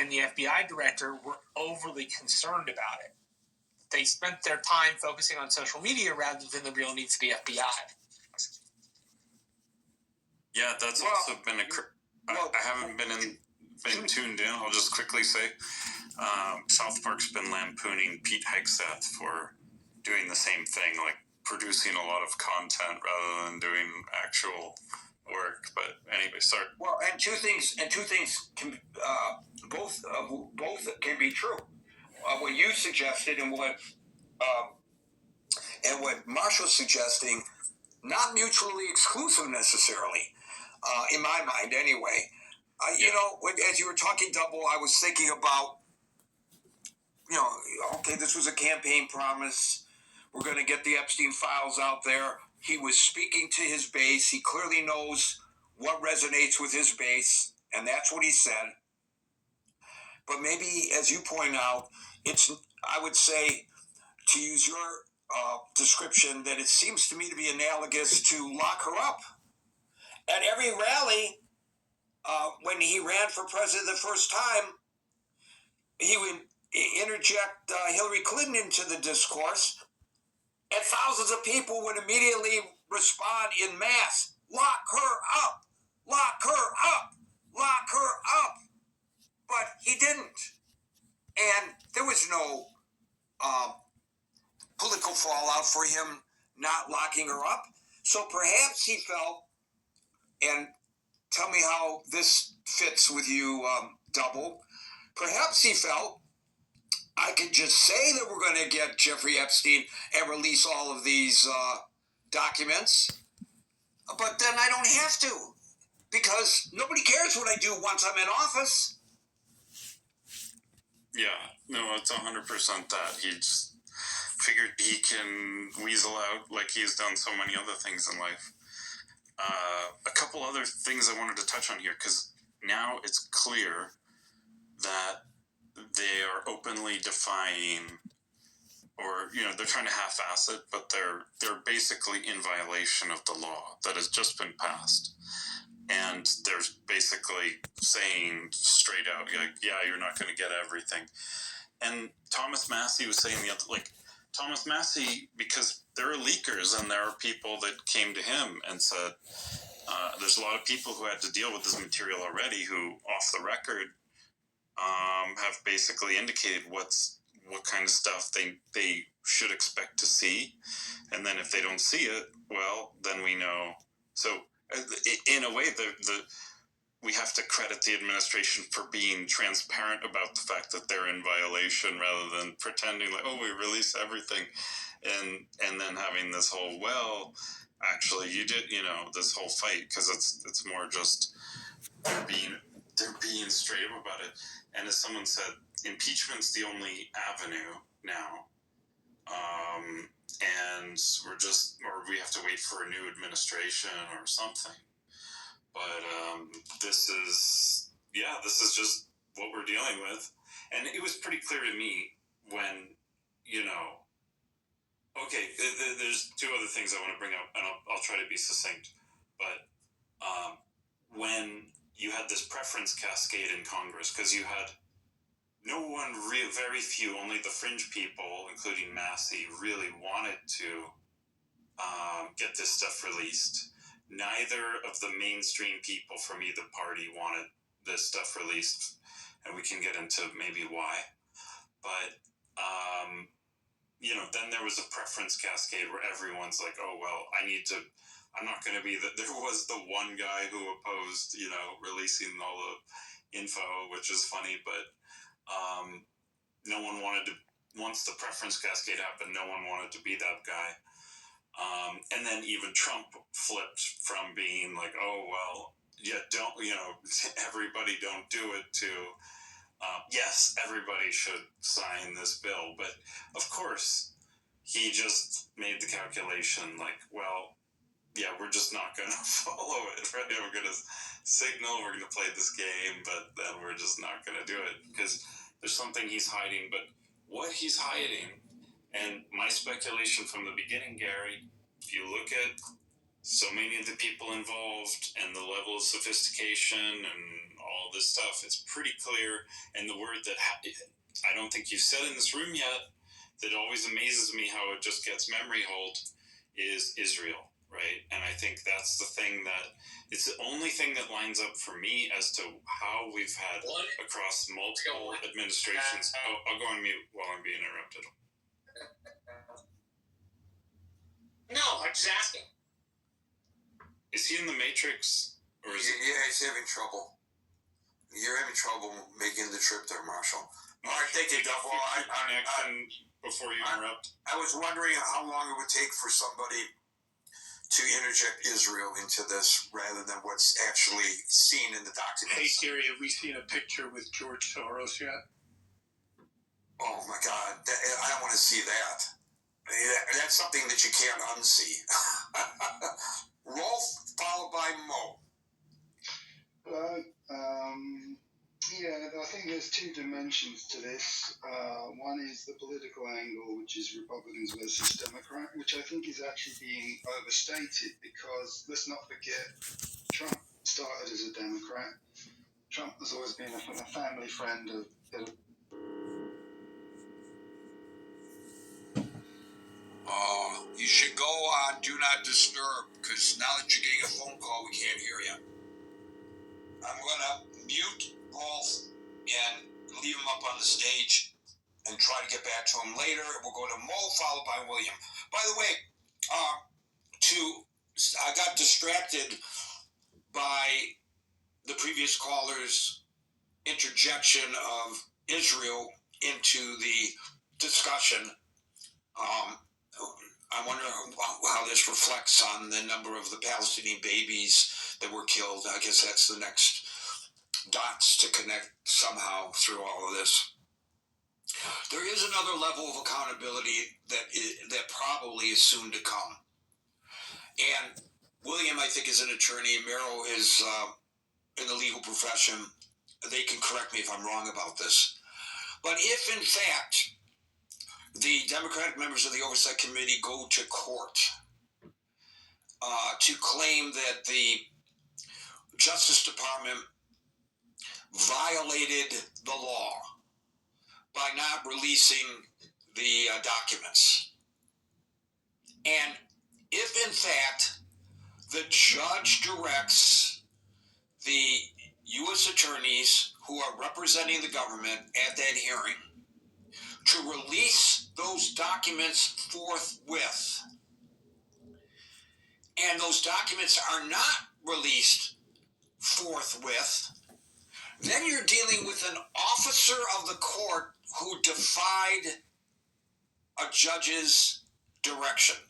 and the FBI director were overly concerned about it. They spent their time focusing on social media rather than the real needs of the FBI. Yeah, that's also been I haven't been tuned in. I'll just quickly say, South Park's been lampooning Pete Hegseth for doing the same thing, like producing a lot of content rather than doing actual work. But anyway, sorry. Well, and two things can both can be true. What you suggested and what Marshall's suggesting, not mutually exclusive necessarily, in my mind anyway. You know, as you were talking, Double, I was thinking about, okay, this was a campaign promise. We're going to get the Epstein files out there. He was speaking to his base. He clearly knows what resonates with his base, and that's what he said. But maybe, as you point out, I would say, to use your description, that it seems to me to be analogous to lock her up. At every rally, when he ran for president the first time, he would interject Hillary Clinton into the discourse, and thousands of people would immediately respond in mass, lock her up, lock her up, lock her up. But he didn't. And there was no political fallout for him not locking her up. So perhaps he felt, and tell me how this fits with you, Double, perhaps he felt, I could just say that we're going to get Jeffrey Epstein and release all of these documents, but then I don't have to, because nobody cares what I do once I'm in office. Yeah, no, it's 100% that. He just figured he can weasel out like he's done so many other things in life. A couple other things I wanted to touch on here, because now it's clear that they are openly defying, or they're trying to half-ass it, but they're basically in violation of the law that has just been passed. And they're basically saying straight out, you're not going to get everything. And Thomas Massey was saying Thomas Massey, because there are leakers and there are people that came to him and said, there's a lot of people who had to deal with this material already who, off the record, have basically indicated what kind of stuff they should expect to see. And then if they don't see it, well, then we know. So in a way, we have to credit the administration for being transparent about the fact that they're in violation, rather than pretending like, we release everything, and then having this whole, actually you did, this whole fight, because it's more just they're being straight up about it. And as someone said, impeachment's the only avenue now, and we have to wait for a new administration or something. But this is just what we're dealing with. And it was pretty clear to me when, there's two other things I want to bring up, and I'll try to be succinct. But when you had this preference cascade in Congress, because you had no one, very few, only the fringe people, including Massey, really wanted to get this stuff released. Neither of the mainstream people from either party wanted this stuff released, and we can get into maybe why. But, then there was a preference cascade where everyone's like, I'm not going to be there was the one guy who opposed, releasing all the info, which is funny, but no one wanted to, once the preference cascade happened, no one wanted to be that guy. And then even Trump flipped from being like, everybody don't do it, to, yes, everybody should sign this bill. But of course, he just made the calculation like, we're just not going to follow it, right? We're going to signal, we're going to play this game, but then we're just not going to do it because there's something he's hiding. But what he's hiding, and my speculation from the beginning, Gary, if you look at so many of the people involved and the level of sophistication and all this stuff. It's pretty clear, and the word that I don't think you've said in this room yet that always amazes me how it just gets memory hold is Israel, right? And I think that's the thing that it's the only thing that lines up for me as to how we've had across multiple administrations. I'll go on mute while I'm being interrupted. No, I'm just asking. Is he in the Matrix? Or is Yeah, he's having trouble. You're having trouble making the trip there, Marshall. All right, thank you, Duffel. Connection before you interrupt. I was wondering how long it would take for somebody to interject Israel into this rather than what's actually seen in the documents. Hey, Gary, have we seen a picture with George Soros yet? Oh, my God. I don't want to see that. That's something that you can't unsee. Rolf, followed by Mo. Yeah, I think there's two dimensions to this. One is the political angle, which is Republicans versus Democrat, which I think is actually being overstated because let's not forget Trump started as a Democrat. Trump has always been a family friend of You should go on Do Not Disturb because now that you're getting a phone call, we can't hear you. I'm going to mute Rolf and leave him up on the stage and try to get back to him later. We'll go to Mo, followed by William. By the way, I got distracted by the previous caller's interjection of Israel into the discussion. I wonder how this reflects on the number of the Palestinian babies that were killed. I guess that's the next dots to connect somehow through all of this. There is another level of accountability that probably is soon to come. And William, I think, is an attorney. Merrill is in the legal profession. They can correct me if I'm wrong about this. But if, in fact, the Democratic members of the Oversight Committee go to court to claim that the Justice Department violated the law by not releasing the documents, and if, in fact, the judge directs the U.S. attorneys who are representing the government at that hearing to release those documents forthwith, and those documents are not released forthwith, then you're dealing with an officer of the court who defied a judge's direction.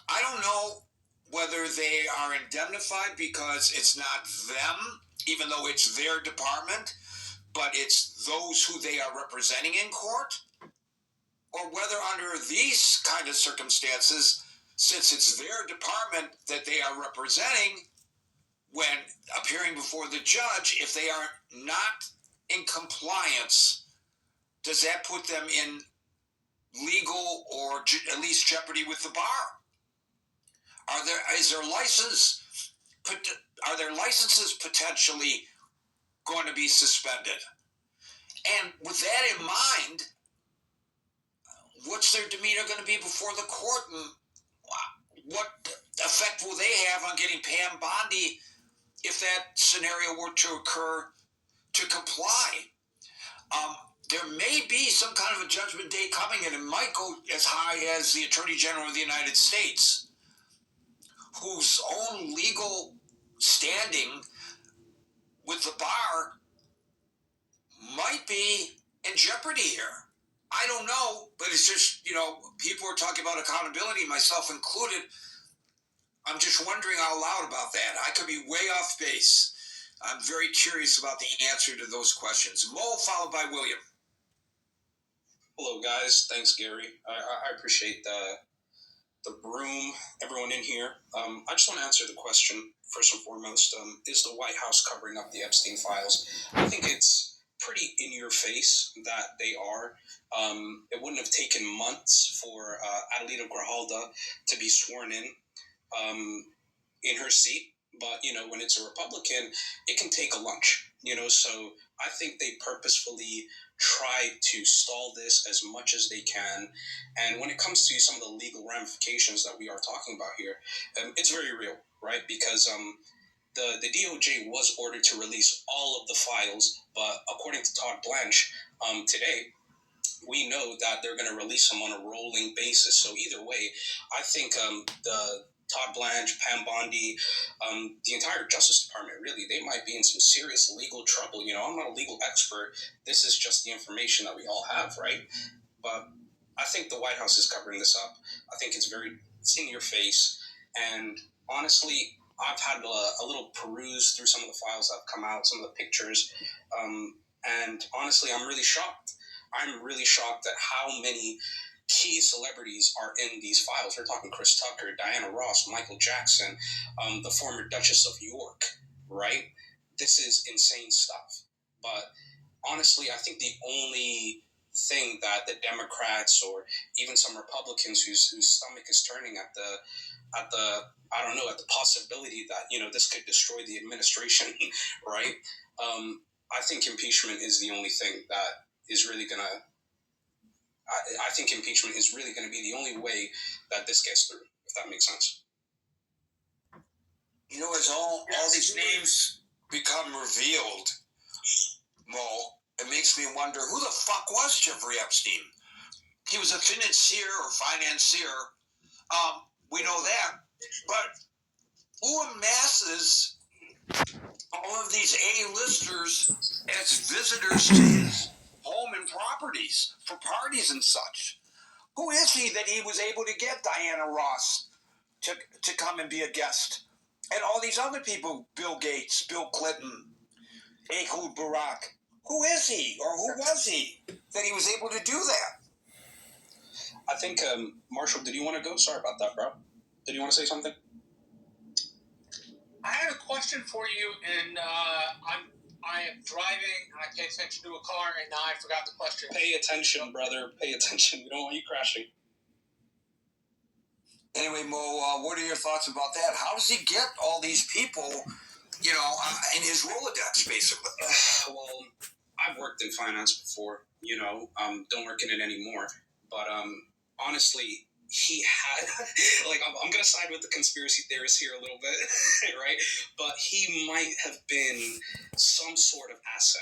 I don't know whether they are indemnified because it's not them, even though it's their department, but it's those who they are representing in court, or whether under these kind of circumstances, since it's their department that they are representing, when appearing before the judge, if they are not in compliance, does that put them in legal or at least jeopardy with the bar? Are their licenses potentially going to be suspended? And with that in mind, what's their demeanor going to be before the court, and what effect will they have on getting Pam Bondi if that scenario were to occur to comply? There may be some kind of a judgment day coming, and it might go as high as the Attorney General of the United States, whose own legal standing with the bar might be in jeopardy here. I don't know, but it's just, people are talking about accountability, myself included. I'm just wondering out loud about that. I could be way off base. I'm very curious about the answer to those questions. Mo, followed by William. Hello, guys. Thanks, Gary. I appreciate the room, everyone in here. I just want to answer the question, first and foremost. Is the White House covering up the Epstein files? I think it's pretty in your face that they are. It wouldn't have taken months for Adelita Grijalda to be sworn in her seat But, when it's a Republican, it can take a lunch, so I think they purposefully try to stall this as much as they can. And when it comes to some of the legal ramifications that we are talking about here, it's very real, right? Because the DOJ was ordered to release all of the files, but according to Todd Blanche today, we know that they're going to release them on a rolling basis. So either way, I think the Todd Blanche, Pam Bondi, the entire Justice Department, really, they might be in some serious legal trouble. I'm not a legal expert. This is just the information that we all have, right? But I think the White House is covering this up. I think it's in your face. And honestly, I've had a little peruse through some of the files that have come out, some of the pictures. And honestly, I'm really shocked. I'm really shocked at how many key celebrities are in these files. We're talking Chris Tucker, Diana Ross, Michael Jackson, the former Duchess of York, right? This is insane stuff. But honestly, I think the only thing that the Democrats or even some Republicans whose stomach is turning at the possibility that this could destroy the administration, right? I think impeachment is the only thing that is really gonna. I think impeachment is really going to be the only way that this gets through, if that makes sense. As all these names become revealed, Mo, it makes me wonder, who the fuck was Jeffrey Epstein? He was a financier. We know that. But who amasses all of these A-listers as visitors to his home and properties for parties and such? Who is he that he was able to get Diana Ross to come and be a guest? And all these other people, Bill Gates, Bill Clinton, Ehud Barak. Who is he, or who was he, that he was able to do that? I think, Marshall, did you want to go? Sorry about that, bro. Did you want to say something? I had a question for you, and I am driving, and I pay attention to a car, and now I forgot the question. Pay attention, brother. Pay attention. We don't want you crashing. Anyway, Mo, what are your thoughts about that? How does he get all these people, in his Rolodex, basically? Well, I've worked in finance before, don't work in it anymore. But honestly, he had, I'm going to side with the conspiracy theorists here a little bit, right? But he might have been some sort of asset